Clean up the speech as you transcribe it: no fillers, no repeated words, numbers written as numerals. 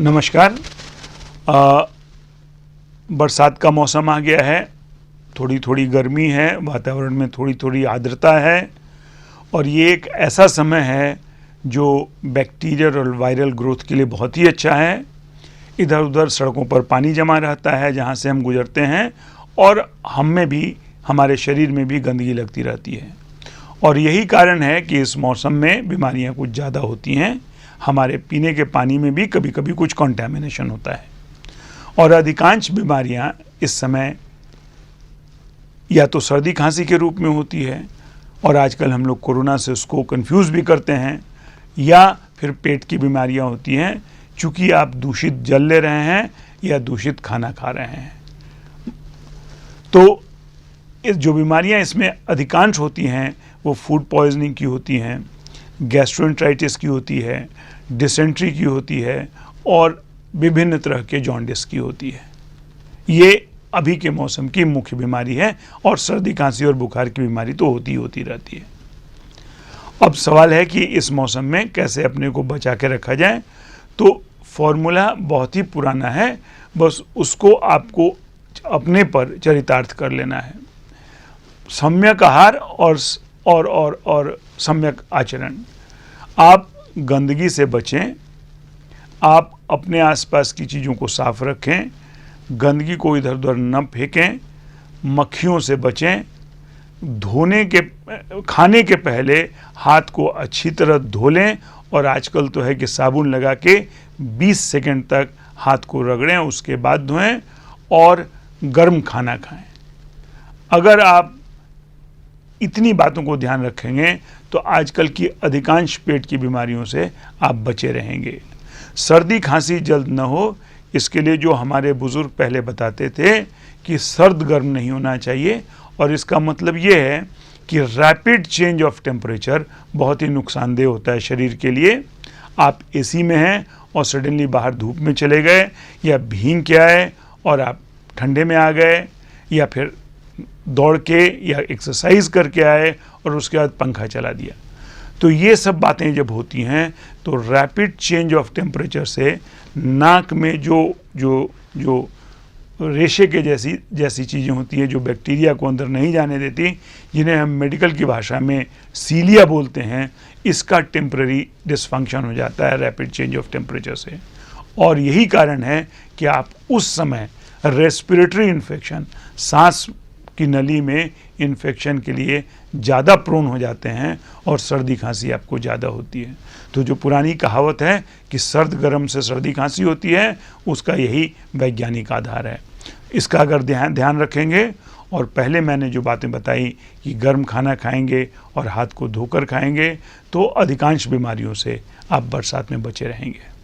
नमस्कार। बरसात का मौसम आ गया है, थोड़ी थोड़ी गर्मी है, वातावरण में थोड़ी थोड़ी आर्द्रता है और ये एक ऐसा समय है जो बैक्टीरियल और वायरल ग्रोथ के लिए बहुत ही अच्छा है। इधर उधर सड़कों पर पानी जमा रहता है जहाँ से हम गुजरते हैं और हम में भी, हमारे शरीर में भी गंदगी लगती रहती है और यही कारण है कि इस मौसम में बीमारियाँ कुछ ज़्यादा होती हैं। हमारे पीने के पानी में भी कभी कभी कुछ कंटामिनेशन होता है और अधिकांश बीमारियां इस समय या तो सर्दी खांसी के रूप में होती है और आजकल हम लोग कोरोना से उसको कंफ्यूज भी करते हैं, या फिर पेट की बीमारियां होती हैं चूँकि आप दूषित जल ले रहे हैं या दूषित खाना खा रहे हैं। तो इस जो बीमारियां इसमें अधिकांश होती हैं वो फूड पॉइजनिंग की होती हैं, गैस्ट्रोएंटेराइटिस की होती है, डिसेंट्री की होती है और विभिन्न तरह के जॉन्डिस की होती है। ये अभी के मौसम की मुख्य बीमारी है और सर्दी खांसी और बुखार की बीमारी तो होती रहती है। अब सवाल है कि इस मौसम में कैसे अपने को बचा के रखा जाए। तो फॉर्मूला बहुत ही पुराना है, बस उसको आपको अपने पर चरितार्थ कर लेना है। सम्यक आहार और सम्यक आचरण। आप गंदगी से बचें, आप अपने आसपास की चीज़ों को साफ रखें, गंदगी को इधर उधर न फेंकें, मक्खियों से बचें, खाने के पहले हाथ को अच्छी तरह धो लें और आजकल तो है कि साबुन लगा के 20 सेकंड तक हाथ को रगड़ें, उसके बाद धोएं और गर्म खाना खाएं। अगर आप इतनी बातों को ध्यान रखेंगे तो आजकल की अधिकांश पेट की बीमारियों से आप बचे रहेंगे। सर्दी खांसी जल्द न हो, इसके लिए जो हमारे बुजुर्ग पहले बताते थे कि सर्द गर्म नहीं होना चाहिए, और इसका मतलब ये है कि रैपिड चेंज ऑफ टेम्परेचर बहुत ही नुकसानदेह होता है शरीर के लिए। आप एसी में हैं और सडनली बाहर धूप में चले गए या भीग के आए और आप ठंडे में आ गए, या फिर दौड़ के या एक्सरसाइज करके आए और उसके बाद पंखा चला दिया, तो ये सब बातें जब होती हैं तो रैपिड चेंज ऑफ टेम्परेचर से नाक में जो रेशे के जैसी चीज़ें होती हैं जो बैक्टीरिया को अंदर नहीं जाने देती, जिन्हें हम मेडिकल की भाषा में सीलिया बोलते हैं, इसका टेम्पररी डिसफंक्शन हो जाता है रैपिड चेंज ऑफ टेम्परेचर से। और यही कारण है कि आप उस समय रेस्पिरेटरी इन्फेक्शन, सांस की नली में इन्फेक्शन के लिए ज़्यादा प्रोन हो जाते हैं और सर्दी खांसी आपको ज़्यादा होती है। तो जो पुरानी कहावत है कि सर्द गर्म से सर्दी खांसी होती है, उसका यही वैज्ञानिक आधार है। इसका अगर ध्यान रखेंगे और पहले मैंने जो बातें बताई कि गर्म खाना खाएंगे और हाथ को धोकर खाएंगे, तो अधिकांश बीमारियों से आप बरसात में बचे रहेंगे।